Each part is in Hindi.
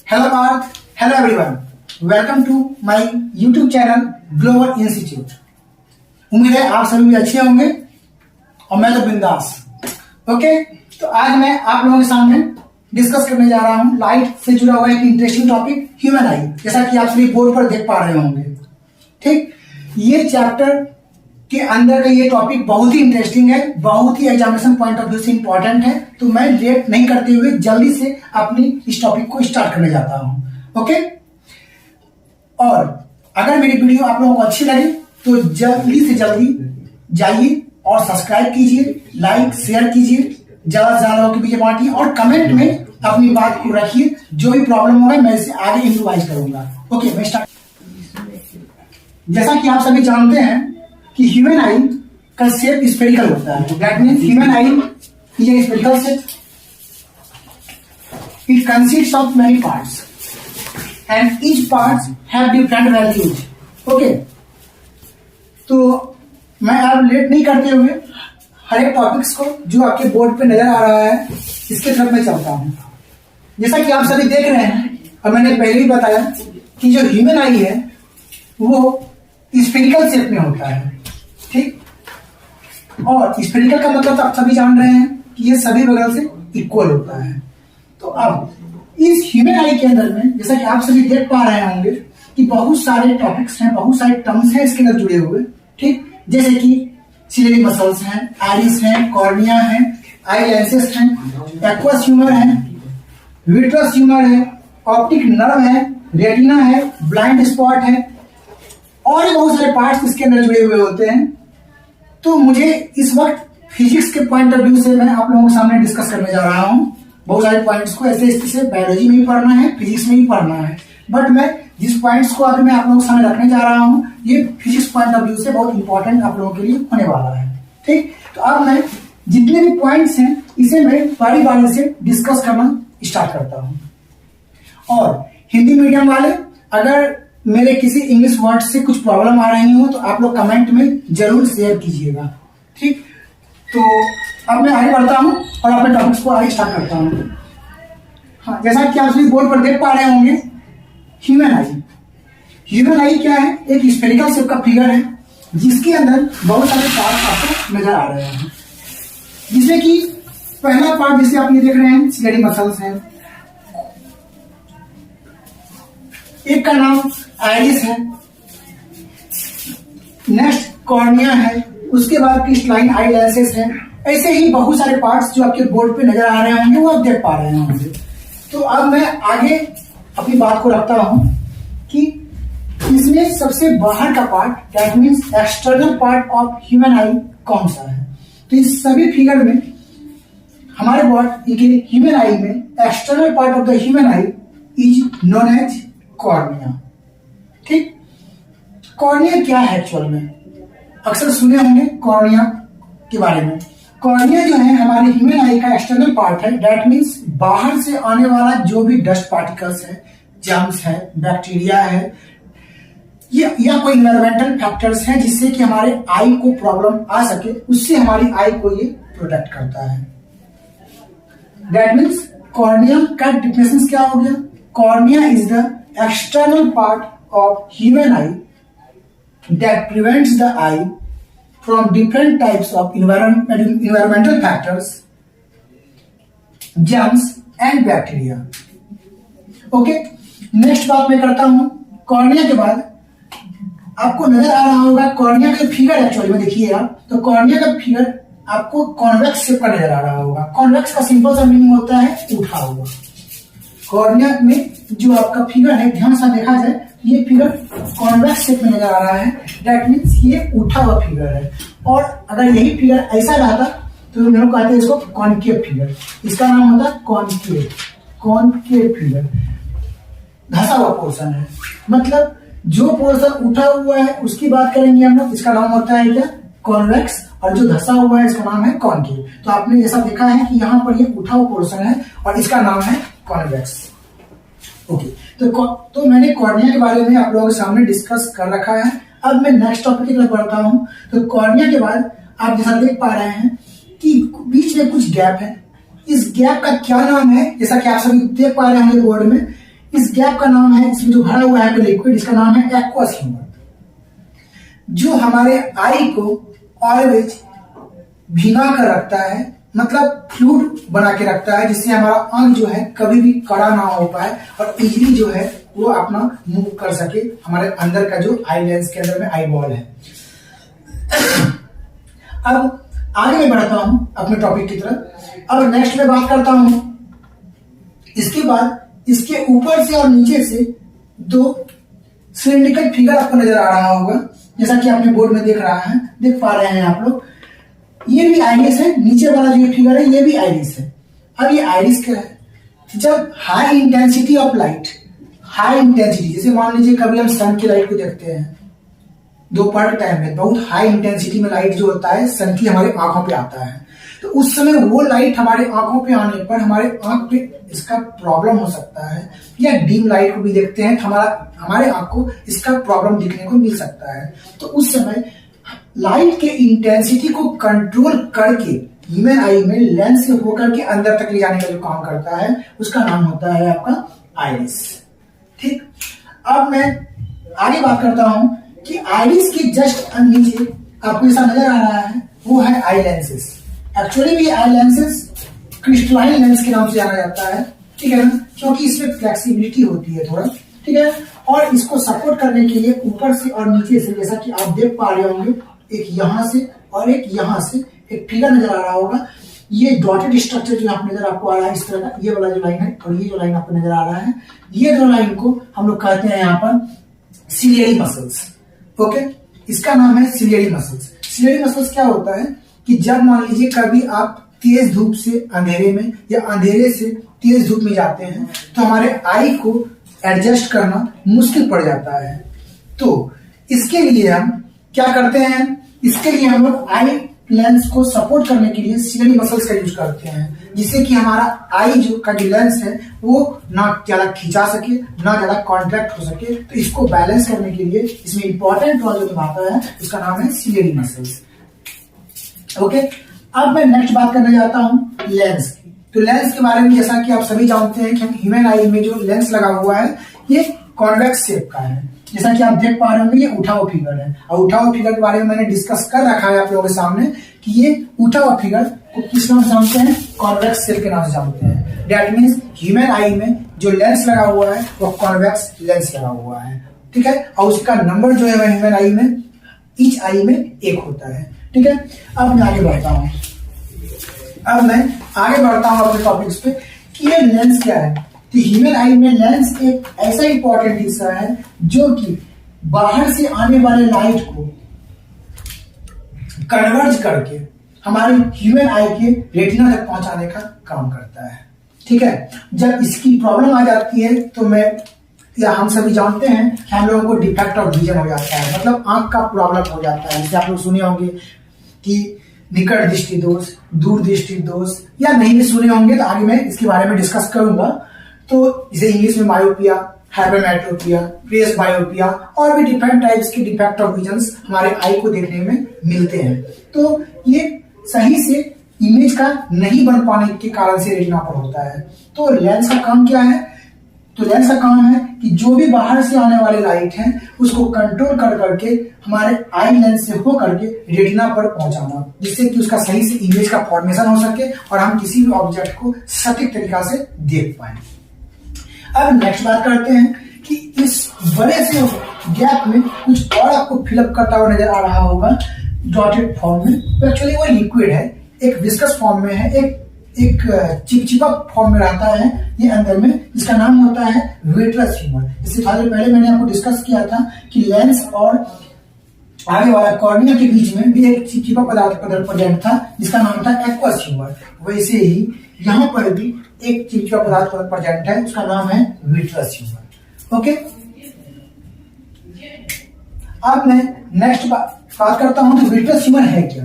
Hello Parth, hello everyone. Welcome to my YouTube channel Global Institute. उम्मीद है आप सभी भी अच्छे होंगे और मैं तो बिंदास। ओके, तो आज मैं आप लोगों के सामने डिस्कस करने जा रहा हूं लाइट से जुड़ा हुआ एक इंटरेस्टिंग टॉपिक ह्यूमन आई, जैसा कि आप सभी बोर्ड पर देख पा रहे होंगे। ठीक, ये चैप्टर के अंदर का ये टॉपिक बहुत ही इंटरेस्टिंग है, बहुत ही एग्जामिनेशन पॉइंट ऑफ व्यू से इंपॉर्टेंट है। तो मैं लेट नहीं करते हुए जल्दी से अपनी इस टॉपिक को स्टार्ट करने जाता हूं। ओके, और अगर मेरी वीडियो आप लोगों को अच्छी लगे तो जल्दी से जल्दी जाइए और सब्सक्राइब कीजिए, लाइक शेयर कीजिए, ज्यादा से ज्यादा लोगों के बीच बांटिए और कमेंट में अपनी बात को रखिए। जो भी प्रॉब्लम होगा मैं इसे आगे इम्प्रोवाइज करूंगा। ओके, मैं स्टार्ट। जैसा कि आप सभी जानते हैं कि ह्यूमन आई का शेप स्फेरिकल होता है। That means human eye is a spherical shape. It consists of many parts and each parts have different values. Okay, तो मैं अब लेट नहीं करते हुए हर एक टॉपिक्स को जो आपके बोर्ड पे नजर आ रहा है इसके तरफ मैं चलता हूं। जैसा कि आप सभी देख रहे हैं और मैंने पहले ही बताया कि जो ह्यूमन आई है वो स्फेरिकल शेप में होता है। ठीक, और स्फेरिकल का मतलब तो आप सभी जान रहे हैं कि ये सभी बगल से इक्वल होता है। तो अब इस ह्यूमन आई के अंदर में जैसा कि आप सभी देख पा रहे होंगे कि बहुत सारे टॉपिक्स हैं, बहुत सारे टर्म्स हैं इसके अंदर जुड़े हुए। ठीक, जैसे कि सिलेरी मसल्स हैं, आइरिस हैं, कॉर्निया है, आई लेंसेस हैं, एक्वस ह्यूमर है, विट्रस ह्यूमर है, ऑप्टिक नर्व है, रेटिना है, ब्लाइंड स्पॉट है और भी बहुत सारे पार्ट्स इसके अंदर जुड़े हुए होते हैं। तो मुझे इस वक्त फिजिक्स के पॉइंट ऑफ व्यू से मैं आप लोगों के सामने डिस्कस करने जा रहा हूं। बहुत सारे पॉइंट्स को ऐसे बायोलॉजी में भी पढ़ना है, फिजिक्स में भी पढ़ना है, बट मैं जिस पॉइंट्स को अभी मैं आप लोगों के सामने रखने जा रहा हूं ये फिजिक्स पॉइंट ऑफ व्यू से बहुत इंपॉर्टेंट आप लोगों के लिए होने वाला है। ठीक, तो अब मैं जितने भी पॉइंट्स हैं इसे मैं बारी बारी से डिस्कस करना स्टार्ट करता हूं। और हिंदी मीडियम वाले अगर मेरे किसी इंग्लिश वर्ड से कुछ प्रॉब्लम आ रही हो तो आप लोग कमेंट में जरूर शेयर कीजिएगा। ठीक, तो अब मैं आगे बढ़ता हूं और अपने टॉपिक्स को आगे स्टार्ट करता हूं। हाँ, जैसा कि आप सभी बोर्ड पर देख पा रहे होंगे ह्यूमन आई। ह्यूमन आई क्या है? एक स्फेरिकल शेप का फिगर है जिसके अंदर बहुत सारे पार्ट्स आपको नजर आ रहे हैं, जिसमें कि पहला पार्ट जिसे आप ये देख रहे हैं सिलेरी मसल्स है, एक का नाम आइरिस है, नेक्स्ट कॉर्निया है, उसके बाद क्रिस्टलाइन आई लेंसेस है। ऐसे ही बहुत सारे पार्ट्स जो आपके बोर्ड पे नजर आ रहे होंगे वो आप देख पा रहे होंगे। तो अब मैं आगे अपनी बात को रखता हूं कि इसमें सबसे बाहर का part that means external part of human आई कौन सा है। तो इस सभी फिगर में हमारे बॉडी के ह्यूमन आई में external part of the human eye is known as cornea. ठीक, कॉर्निया क्या है एक्चुअल में? अक्सर सुने होंगे कॉर्निया के बारे में। कॉर्निया जो है हमारे ह्यूमन आई का एक्सटर्नल पार्ट है। दैट मीन्स बाहर से आने वाला जो भी डस्ट पार्टिकल्स है, जर्म्स है, बैक्टीरिया है या कोई इन्वायरमेंटल फैक्टर्स हैं जिससे कि हमारे आई को प्रॉब्लम आ सके, उससे हमारी आई को ये प्रोटेक्ट करता है। दैट मीन्स कॉर्निया का डिफिनेशन क्या हो गया? Cornea is the external part of human eye that prevents the eye from different types of environmental factors, germs and bacteria. Okay, next बात मैं करता हूं। कॉर्निया के बाद आपको नजर आ रहा होगा कॉर्निया का फिगर एक्चुअली में देखिए आप, तो कॉर्निया का फिगर आपको कॉन्वेक्स शेप का नजर आ रहा होगा। कॉन्वेक्स का सिंपल सा मीनिंग होता है उठा हुआ। कॉर्निया में जो आपका फिगर है ध्यान से देखा जाए ये फिगर कॉन्वेक्स शेप में नजर आ रहा है। दैट मीन्स ये उठा हुआ फिगर है। और अगर यही फिगर ऐसा रहता तो हम लोग कहते हैं इसको कॉनकेव फिगर। इसका नाम होता है कॉनकेव फिगर। धसा हुआ पोर्शन है, मतलब जो पोर्शन उठा हुआ है उसकी बात करेंगे हम लोग, इसका नाम होता है क्या? कॉन्वेक्स। और जो धसा हुआ है इसका नाम है कॉनकेव। तो आपने जैसा देखा है कि यहाँ पर ये उठा हुआ पोर्शन है और इसका नाम है कॉन्वेक्स। ओके, तो मैंने कॉर्निया के बारे में आप लोगों के सामने डिस्कस कर रखा है। अब मैं नेक्स्ट टॉपिक की तरफ बढ़ता हूं। तो कॉर्निया के बाद आप जैसा देख पा रहे हैं कि बीच में कुछ गैप है। इस गैप का क्या नाम है? जैसा कि आप सभी देख पा रहे होंगे बोर्ड में, इस गैप का नाम है, इसमें जो भरा हुआ है लिक्विड, इसका नाम है एक्वस ह्यूमर, जो हमारे आई को ऑलवेज भिगा कर रखता है, मतलब फ्लूइड बना के रखता है, जिससे हमारा आंख जो है कभी भी कड़ा ना हो पाए और इजीली जो है वो अपना मूव कर सके हमारे अंदर का जो आई लेंस के अंदर में आई बॉल है। अब आगे मैं बढ़ता हूं अपने टॉपिक की तरफ। अब नेक्स्ट में बात करता हूं, इसके बाद इसके ऊपर से और नीचे से दो सिलिंड्रिकल फिगर आपको नजर आ रहा होगा, जैसा कि आपने बोर्ड में देख पा रहे हैं आप लोग। ये भी आइरिस है, नीचे वाला जो फिगर है ये भी आइरिस है। अब ये आइरिस क्या है? जब high intensity of light, high intensity, जैसे मान लीजिए कभी हम सन की लाइट को देखते हैं दोपहर के टाइम में, बहुत हाई इंटेंसिटी में लाइट जो होता है सन की हमारे आंखों पे आता है, तो उस समय वो लाइट हमारे आंखों पे आने पर हमारे आंख पे इसका प्रॉब्लम हो सकता है, या डीम लाइट को भी देखते हैं तो हमारे आंख को इसका प्रॉब्लम दिखने को मिल सकता है। तो उस समय लाइट के इंटेंसिटी को कंट्रोल करके ह्यूमन आई में लेंस से होकर के अंदर तक ले जाने का जो काम करता है उसका नाम होता है आपका आइरिस। ठीक, अब मैं आगे बात करता हूं कि आइरिस के जस्ट नीचे आपको ऐसा नजर आ रहा है, वो है आई लेंसेस। एक्चुअली भी आई लेंसेस क्रिस्टलाइन लेंस के नाम से जाना जाता है, ठीक है ना, क्योंकि इसमें फ्लेक्सिबिलिटी होती है थोड़ा, ठीक है। और इसको सपोर्ट करने के लिए ऊपर से और नीचे से, जैसा कि आप देख पा रहे होंगे, एक यहां से और एक यहां से एक फिगर नजर आ रहा होगा। ये डॉटेड स्ट्रक्चर जो यहाँ नजर आपको आ रहा है इस तरह का, ये वाला जो लाइन है और ये जो लाइन आपको नजर आ रहा है, ये दो लाइन को हम लोग कहते हैं यहाँ पर सिलियरी मसल्स। ओके, इसका नाम है सिलियरी मसल्स। सिलियरी मसल्स क्या होता है कि जब मान लीजिए कभी आप तेज धूप से अंधेरे में या अंधेरे से तेज धूप में जाते हैं तो हमारे आई को एडजस्ट करना मुश्किल पड़ जाता है। तो इसके लिए हम क्या करते हैं, इसके लिए हम लोग आई लेंस को सपोर्ट करने के लिए सिलियरी मसल्स का यूज करते हैं, जिससे कि हमारा आई जो का जो लेंस है वो ना ज्यादा खिंचा सके ना ज्यादा कॉन्ट्रैक्ट हो सके। तो इसको बैलेंस करने के लिए इसमें इंपॉर्टेंट रोल जो निभाता है उसका नाम है सिलियरी मसल्स। ओके, अब मैं नेक्स्ट बात करने जाता हूं लेंस की। तो लेंस के बारे में जैसा कि आप सभी जानते हैं कि ह्यूमन आई में जो लेंस लगा हुआ है ये कॉन्वेक्स शेप का है, जैसा कि आप देख पा रहे होंगे ये उठा हुआ फिगर है। और उठा हुआ फिगर के बारे में मैंने डिस्कस कर रखा है आप लोगों के सामने कि ये उठा हुआ फिगर को किस नाम से जानते हैं, कॉन्वेक्स शेप के नाम से जानते हैं। दैट मीन्स ह्यूमन आई में जो लेंस लगा हुआ है वो कॉन्वेक्स लेंस लगा हुआ है, ठीक है। और उसका नंबर जो है ह्यूमन आई में ईच आई में 1 होता है, ठीक है। अब मैं आगे बढ़ता हूं अपने टॉपिक्स पे कि ये लेंस क्या है। तो ह्यूमन आई में लेंस एक ऐसा इंपॉर्टेंट हिस्सा है जो कि बाहर से आने वाले लाइट को कन्वर्ज करके हमारे ह्यूमन आई के रेटिना तक पहुंचाने का काम करता है, ठीक है। जब इसकी प्रॉब्लम आ जाती है तो हम सभी जानते हैं कि हम लोगों को डिफेक्ट ऑफ विजन हो जाता है, मतलब आंख का प्रॉब्लम हो जाता है। जैसे आप लोग सुने होंगे कि निकट दृष्टि दोष, दूर दृष्टि दोष, या नहीं भी सुने होंगे तो आगे मैं इसके बारे में डिस्कस करूंगा। तो इसे इंग्लिश में मायोपिया, हाइपरमेट्रोपिया, प्रेस बायोपिया और भी डिफरेंट टाइप्स के डिफेक्ट ऑफ विजन हमारे आई को देखने में मिलते हैं। तो ये सही से इमेज का नहीं बन पाने के कारण से रेटिना पर होता है। तो लेंस का काम क्या है, तो लेंस का काम है कि जो भी बाहर से आने वाले लाइट है उसको कंट्रोल कर करके हमारे आई लेंस से हो करके रेटिना पर पहुंचाना, जिससे कि उसका सही से इमेज का फॉर्मेशन हो सके और हम किसी भी ऑब्जेक्ट को सटीक तरीका से देख पाए। अब नेक्स्ट बात करते हैं कि इस बड़े से गैप में कुछ और आपको फिलअप करता हुआ नजर आ रहा होगा डॉटेड फॉर्म में। तो एक्चुअली वो लिक्विड है, एक विस्कस फॉर्म में है, एक चिपचिपा फॉर्म में रहता है ये अंदर में, जिसका नाम होता है विट्रस ह्यूमर। इससे पहले मैंने आपको डिस्कस किया था कि लेंस और आगे वाला कॉर्निया के बीच में भी एक चिपचिपा पदार्थ प्रेजेंट था जिसका नाम था एक्वस ह्यूमर। वैसे ही यहाँ पर भी एक चिपचिपा पदार्थ प्रेजेंट है, उसका नाम है विट्रस ह्यूमर। ओके, अब मैं नेक्स्ट बात करता हूं तो विट्रस ह्यूमर है क्या।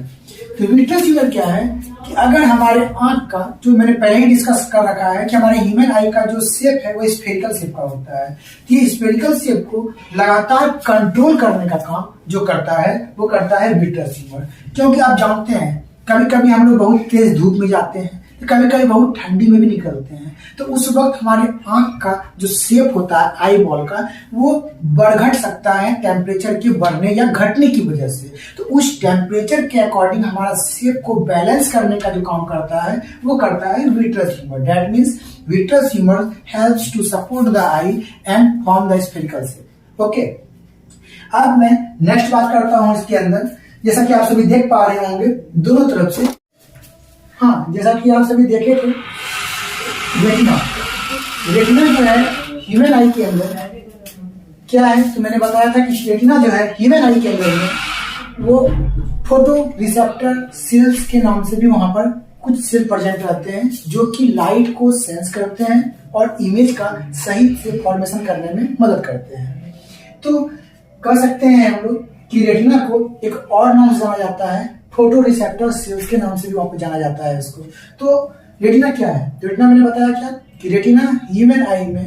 तो विट्रस ह्यूमर क्या है कि अगर हमारे आंख का, जो मैंने पहले ही डिस्कस कर रखा है कि हमारे ह्यूमन आई का जो शेप है वो स्फेरिकल शेप का होता है। तो ये स्फेरिकल शेप को लगातार कंट्रोल करने का काम जो करता है वो करता है विट्रस ह्यूमर। क्योंकि आप जानते हैं कभी कभी हम लोग बहुत तेज धूप में जाते हैं कभी कभी बहुत ठंडी में भी निकलते हैं। तो उस वक्त हमारे आंख का जो शेप होता है आई बॉल का, वो बढ़ घट सकता है टेम्परेचर के बढ़ने या घटने की वजह से। तो उस टेम्परेचर के अकॉर्डिंग हमारा शेप को बैलेंस करने का जो काम करता है वो करता है vitreous humour. That means vitreous humour helps to support the eye and form the spherical shape. Okay, अब मैं नेक्स्ट बात करता हूं इसके अंदर। जैसा कि आप सभी देख पा रहे होंगे दोनों तरफ से, हाँ जैसा कि आप सभी देखे थे रेटिना। रेटिना जो है ह्यूमन आई के अंदर क्या है, तो मैंने बताया था कि रेटिना जो है ह्यूमन आई के अंदर में वो फोटो रिसेप्टर सेल्स के नाम से भी वहां पर कुछ सेल प्रेजेंट रहते हैं जो कि लाइट को सेंस करते हैं और इमेज का सही से फॉर्मेशन करने में मदद करते हैं। तो कह सकते हैं हम लोग कि रेटिना को एक और नाम से जाना जाता है, फोटो रिसेप्टर सेल्स के नाम से भी वहां जाना जाता है इसको। तो रेटिना क्या है, रेटिना मैंने बताया क्या कि रेटिना ह्यूमन आई में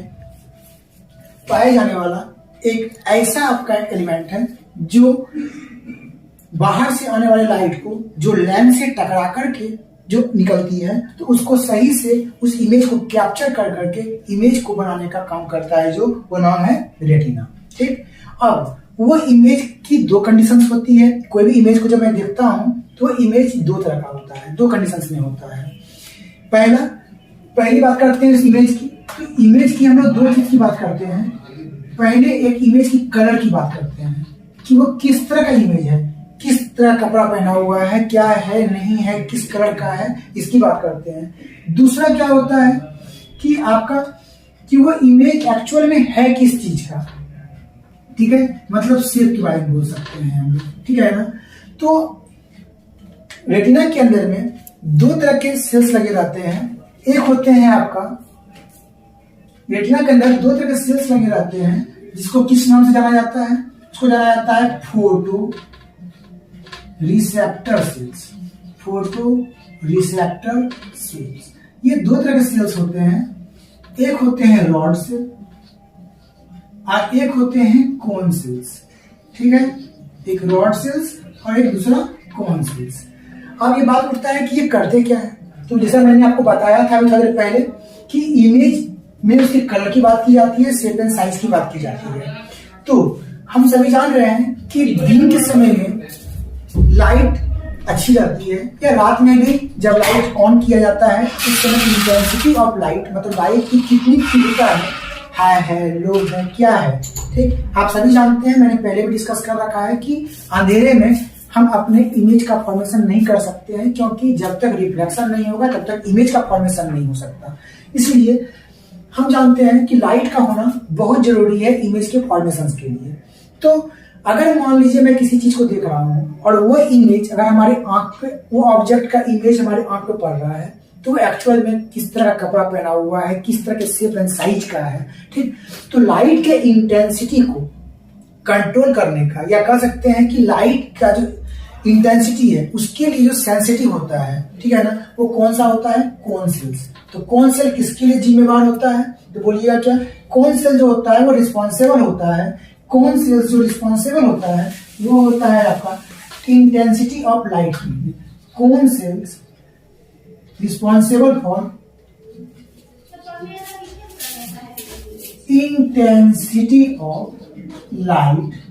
पाए जाने वाला एक ऐसा आपका एलिमेंट है जो बाहर से आने वाले लाइट को जो लेंस से टकरा करके जो निकलती है तो उसको सही से उस इमेज को कैप्चर कर करके इमेज को बनाने का काम करता है, जो वो नाम है रेटिना। ठीक, अब वो इमेज की दो कंडीशंस होती है। कोई भी इमेज को जब मैं देखता हूं तो इमेज दो तरह का होता है, दो कंडीशंस में होता है। पहली बात करते हैं इस इमेज की, तो इमेज की हम लोग दो चीज की बात करते हैं। पहले एक इमेज की कलर की बात करते हैं कि वो किस तरह का इमेज है, किस तरह कपड़ा पहना हुआ है, क्या है नहीं है, किस कलर का है, इसकी बात करते हैं। दूसरा क्या होता है कि आपका कि वो इमेज एक्चुअल में है किस चीज का, ठीक है, मतलब शेप के बारे में बोल सकते हैं हम लोग, ठीक है ना। तो रेटिना के अंदर में दो तरह के सेल्स लगे रहते हैं। एक होते हैं आपका रेटिना के अंदर दो तरह के सेल्स लगे रहते हैं जिसको किस नाम से जाना जाता है, उसको जाना जाता है photo receptor cells. Photo receptor cells, ये दो तरह के सेल्स होते हैं। एक होते हैं रॉड सेल और एक होते हैं कोन सेल्स, ठीक है, एक रॉड सेल्स और एक दूसरा कोन सेल्स। अब ये बात उठता है कि ये करते क्या है, तो जैसा मैंने आपको बताया था थोड़ी देर पहले कि इमेज में उसके कलर की बात की जाती है, शेप एंड साइज की बात की जाती है। तो हम सभी जान रहे हैं कि दिन के समय में लाइट अच्छी रहती है या रात में भी जब लाइट ऑन किया जाता है उस समय इंटेंसिटी ऑफ लाइट, मतलब लाइट की कितनी तीव्रता है, हाई है, लो है, क्या है, ठीक। आप सभी जानते हैं, मैंने पहले भी डिस्कस कर रखा है कि अंधेरे में हम अपने इमेज का फॉर्मेशन नहीं कर सकते हैं, क्योंकि जब तक रिफ्लेक्शन नहीं होगा तब तक इमेज का फॉर्मेशन नहीं हो सकता। इसलिए हम जानते हैं कि लाइट का होना बहुत जरूरी है इमेज के फॉर्मेशन के लिए। तो अगर मान लीजिए मैं किसी चीज को देख रहा हूं और वो इमेज अगर हमारे आंख पे, वो ऑब्जेक्ट का इमेज हमारे आंख पे पड़ रहा है, तो एक्चुअल में किस तरह का कपड़ा पहना हुआ है, किस तरह के शेप एंड साइज का है, ठीक। तो लाइट के इंटेंसिटी को कंट्रोल करने का, या कह सकते हैं कि लाइट का जो इंटेंसिटी है उसके लिए जो सेंसिटिव होता है, ठीक है ना, वो कौन सा होता है, कोन सेल्स। तो कोन सेल किसके लिए जिम्मेवार होता है, तो बोलिएगा क्या, कोन सेल जो होता है वो रिस्पॉन्सिबल होता है, कोन सेल्स जो रिस्पॉन्सिबल होता है वो होता है आपका इंटेंसिटी ऑफ लाइट के लिए। Cone cells responsible for intensity of light.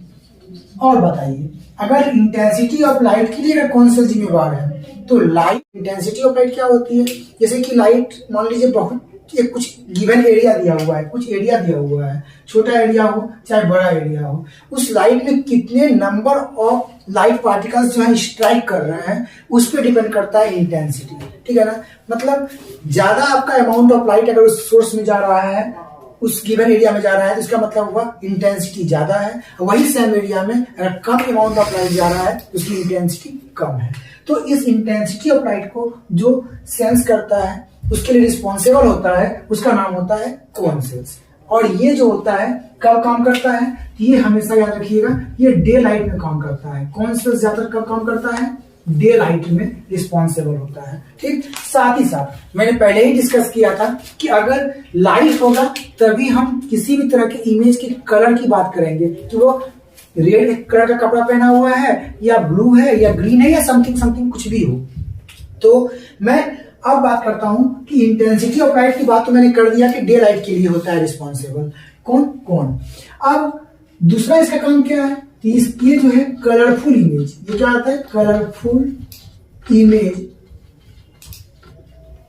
और बताइए, अगर इंटेंसिटी ऑफ लाइट के लिए अगर कौन सा जिम्मेवार है, तो लाइट, इंटेंसिटी ऑफ लाइट क्या होती है, जैसे कि लाइट मान लीजिए बहुत एक कुछ गिवन एरिया दिया हुआ है, कुछ एरिया दिया हुआ है, छोटा एरिया हो चाहे बड़ा एरिया हो, उस लाइट में कितने नंबर ऑफ लाइट पार्टिकल्स जो है स्ट्राइक कर रहे हैं उस पर डिपेंड करता है इंटेंसिटी, ठीक है ना। मतलब ज्यादा आपका अमाउंट ऑफ लाइट अगर उस सोर्स में जा रहा है, उस गिवन एरिया में जा रहा है, तो इसका मतलब हुआ इंटेंसिटी ज्यादा है। वही सेम एरिया में अगर कम अमाउंट ऑफ लाइट जा रहा है उसकी इंटेंसिटी कम है। तो इस इंटेंसिटी ऑफ लाइट को जो सेंस करता है, उसके लिए रिस्पॉन्सिबल होता है, उसका नाम होता है कोन सेल्स। और ये जो होता है कब काम करता है, ये हमेशा याद रखिएगा, ये डे लाइट में काम करता है। कोन सेल्स ज्यादातर कब काम करता है, डे लाइट में रिस्पॉन्सिबल होता है, ठीक। साथ ही साथ मैंने पहले ही डिस्कस किया था कि अगर लाइट होगा तभी हम किसी भी तरह के इमेज के कलर की बात करेंगे कि वो रेड कलर का कपड़ा पहना हुआ है या ब्लू है या ग्रीन है या समथिंग समथिंग कुछ भी हो। तो मैं अब बात करता हूं कि इंटेंसिटी ऑफ लाइट की बात तो मैंने कर दिया कि डे लाइट के लिए होता है रिस्पॉन्सिबल कौन। अब दूसरा इसका काम क्या है, ये जो है कलरफुल इमेज, ये क्या आता है, कलरफुल इमेज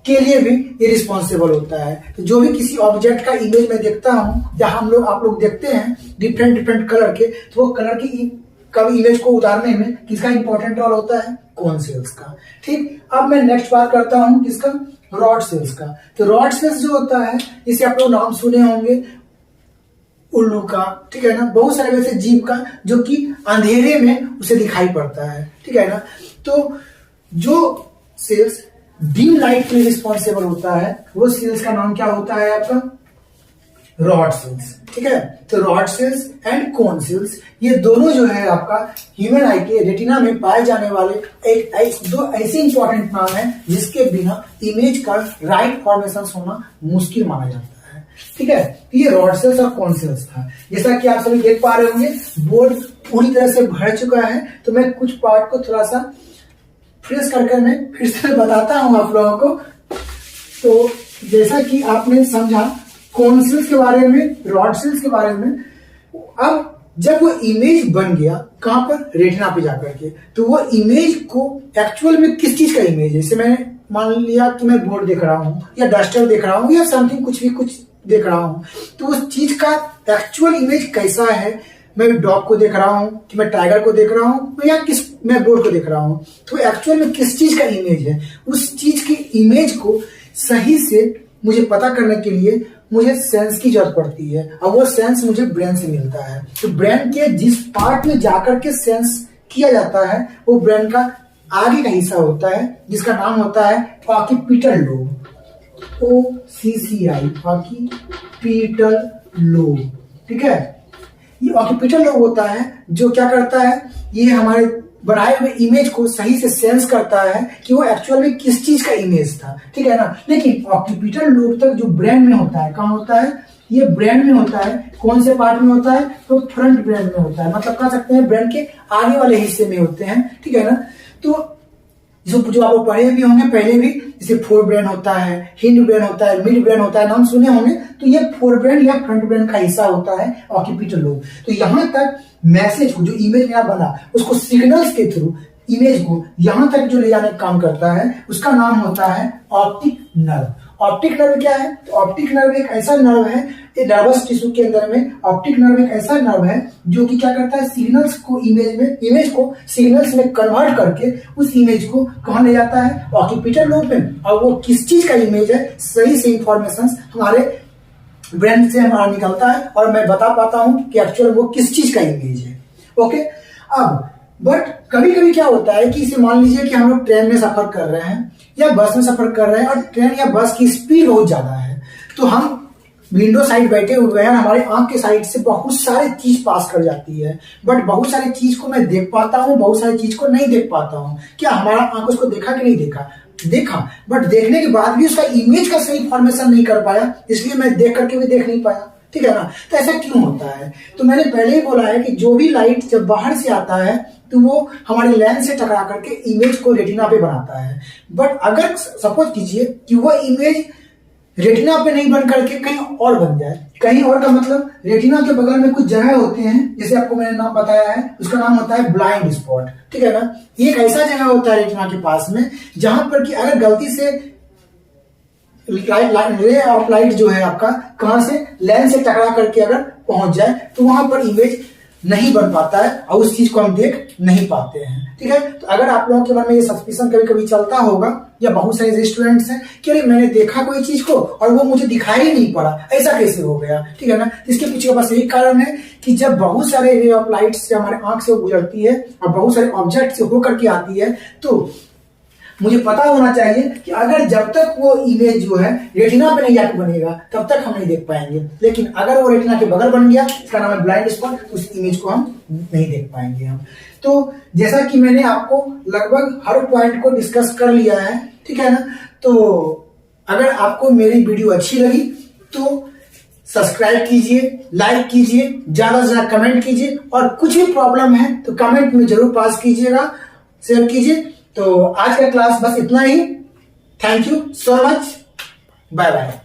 के लिए भी ये रिस्पॉन्सिबल होता है। तो जो भी किसी ऑब्जेक्ट का इमेज मैं देखता हूं, जहां आप लोग देखते हैं डिफरेंट कलर के, तो वो कलर की कभी इमेज को उतारने में किसका इंपॉर्टेंट रोल होता है, कौन सेल्स का। ठीक, अब मैं नेक्स्ट बात करता हूं किसका, रॉड सेल्स का। तो रॉड सेल्स जो होता है, इसे आप लोग नाम सुने होंगे उल्लू का, ठीक है ना, बहुत सारे वैसे जीव का जो कि अंधेरे में उसे दिखाई पड़ता है, ठीक है ना। तो जो सेल्स डीम लाइट के लिए रिस्पॉन्सिबल होता है, वो सेल्स का नाम क्या होता है आपका, रॉड सेल्स, ठीक है। तो rod sales and cone cells, ये दोनों जो है आपका ह्यूमन आई के रेटिना में पाए जाने वाले दो ऐसे इंपॉर्टेंट नाम है जिसके बिना इमेज का राइट फॉर्मेशन होना मुश्किल माना जाता है, ठीक है। तो ये रॉड सेल्स और कोन सेल्स था। जैसा कि आप सभी देख पा रहे होंगे, बोर्ड पूरी तरह से भर चुका है, तो मैं कुछ पार्ट को थोड़ा सा फ्रेश करके मैं फिर से बताता हूं आप लोगों को। तो जैसा कि आपने समझा कोन सेल्स के बारे में, रॉड सेल्स के बारे में, अब जब वो इमेज बन गया कहां पर, रेटिना पे जाकर के, तो वो इमेज को एक्चुअल में किस चीज का इमेज है, जैसे मैंने मान लिया कि मैं बोर्ड देख रहा हूं या डस्टर देख रहा हूं या समथिंग कुछ देख रहा हूं, तो उस चीज का एक्चुअल इमेज कैसा है, मैं डॉग को देख रहा हूं कि मैं टाइगर को देख रहा हूं या मैं बोर्ड को देख रहा हूं, तो एक्चुअल में किस चीज का इमेज है, उस चीज की इमेज को सही से मुझे पता करने के लिए मुझे सेंस की जरूरत पड़ती है, और वो सेंस मुझे ब्रेन से मिलता है। तो ब्रेन के जिस पार्ट में जाकर के सेंस किया जाता है, वो ब्रेन का आगे का हिस्सा होता है जिसका नाम होता है occipital lobe, OCCI, occipital lobe, ठीक है। ये ऑक्यूपिटल लोब होता है जो क्या करता है, ये हमारे बनाए हुए इमेज को सही से सेंस करता है कि वो एक्चुअल में किस चीज का इमेज था, ठीक है ना। लेकिन ऑक्यूपिटल लोब तक जो ब्रेन में होता है, कहाँ होता है, ये ब्रेन में होता है। कौन से पार्ट में होता है, तो फ्रंट ब्रेन में होता है, मतलब कह सकते हैं ब्रेन के आगे वाले हिस्से में होते हैं, ठीक है ना। तो जो आप पढ़े भी होंगे पहले भी, जैसे फोर ब्रेन होता है, हिंड ब्रेन होता है, मिड ब्रेन होता है, नाम सुने होंगे। तो ये फोर ब्रेन या फ्रंट ब्रेन का हिस्सा होता है ऑक्यूपिटल लोब। तो यहां तक मैसेज को, जो इमेज मेरा बना, उसको सिग्नल्स के थ्रू इमेज को यहां तक जो ले जाने का काम करता है, उसका नाम होता है ऑप्टिक नर्व। ऑप्टिक नर्व क्या है, तो ऑप्टिक नर्व एक ऐसा नर्व है, नर्वस टिश्यू के अंदर में ऑप्टिक नर्व एक ऐसा नर्व है जो कि क्या करता है, सिग्नल्स को इमेज को सिग्नल्स में कन्वर्ट करके उस इमेज को कहां ले जाता है, ऑक्यूपिटल लोब में। और वो किस चीज का इमेज है, सही से इंफॉर्मेशन हमारे ब्रेन से हमारा निकलता है और मैं बता पाता हूं कि एक्चुअल वो किस चीज का इमेज है, ओके। अब बट कभी कभी क्या होता है कि इसे मान लीजिए कि हम लोग ट्रेन में सफर कर रहे हैं या बस में सफर कर रहे हैं और ट्रेन या बस की स्पीड बहुत ज्यादा है, तो हम विंडो साइड बैठे हुए हैं, हमारे आंख के साइड से बहुत सारे चीज पास कर जाती है, बट बहुत सारी चीज को मैं देख पाता हूँ, बहुत सारी चीज को नहीं देख पाता हूँ। क्या हमारा आंख उसको देखा कि नहीं देखा, बट देखने के बाद भी उसका इमेज का सही फॉर्मेशन नहीं कर पाया, इसलिए मैं देख करके भी देख नहीं पाया, ठीक है ना। तो ऐसा क्यों होता है, तो मैंने पहले ही बोला है कि जो भी लाइट जब बाहर से आता है तो वो हमारे लेंस से टकरा करके इमेज को रेटिना पे बनाता है। बट अगर सपोज कीजिए कि वो इमेज रेटिना पे नहीं बन करके कहीं और बन जाए, कहीं और का मतलब रेटिना के बगल में कुछ जगह होते हैं, जैसे आपको मैंने नाम बताया है, उसका नाम होता है ब्लाइंड स्पॉट, ठीक है ना। ये एक ऐसा जगह होता है रेटिना के पास में जहां पर कि अगर गलती से रे ऑफ लाइट जो है आपका कहां से, लेंस से टकरा करके अगर पहुंच जाए तो वहां पर इमेज नहीं बन पाता है और उस चीज को हम देख नहीं पाते हैं, ठीक है। तो अगर आप लोगों के मन में ये सस्पिशन कभी कभी चलता होगा, या बहुत सारे स्टूडेंट्स हैं कि अरे मैंने देखा कोई चीज को और वो मुझे दिखाई नहीं पड़ा, ऐसा कैसे हो गया, ठीक है ना। इसके पीछे का बस यही कारण है कि जब बहुत सारे रे ऑफ लाइट से हमारे आंख से गुजरती है और बहुत सारे ऑब्जेक्ट से होकर के आती है, तो मुझे पता होना चाहिए कि अगर जब तक वो इमेज जो है रेटिना पे नहीं जाके बनेगा तब तक हम नहीं देख पाएंगे। लेकिन अगर वो रेटिना के बगल बन गया, इसका नाम है ब्लाइंड स्पॉट, उस इमेज को हम नहीं देख पाएंगे हम। तो जैसा कि मैंने आपको लगभग हर पॉइंट को डिस्कस कर लिया है, ठीक है ना। तो अगर आपको मेरी वीडियो अच्छी लगी तो सब्सक्राइब कीजिए, लाइक कीजिए, ज्यादा से ज्यादा कमेंट कीजिए, और कुछ भी प्रॉब्लम है तो कमेंट में जरूर पास कीजिएगा, शेयर कीजिए। तो आज का क्लास बस इतना ही। Thank you so much, bye bye.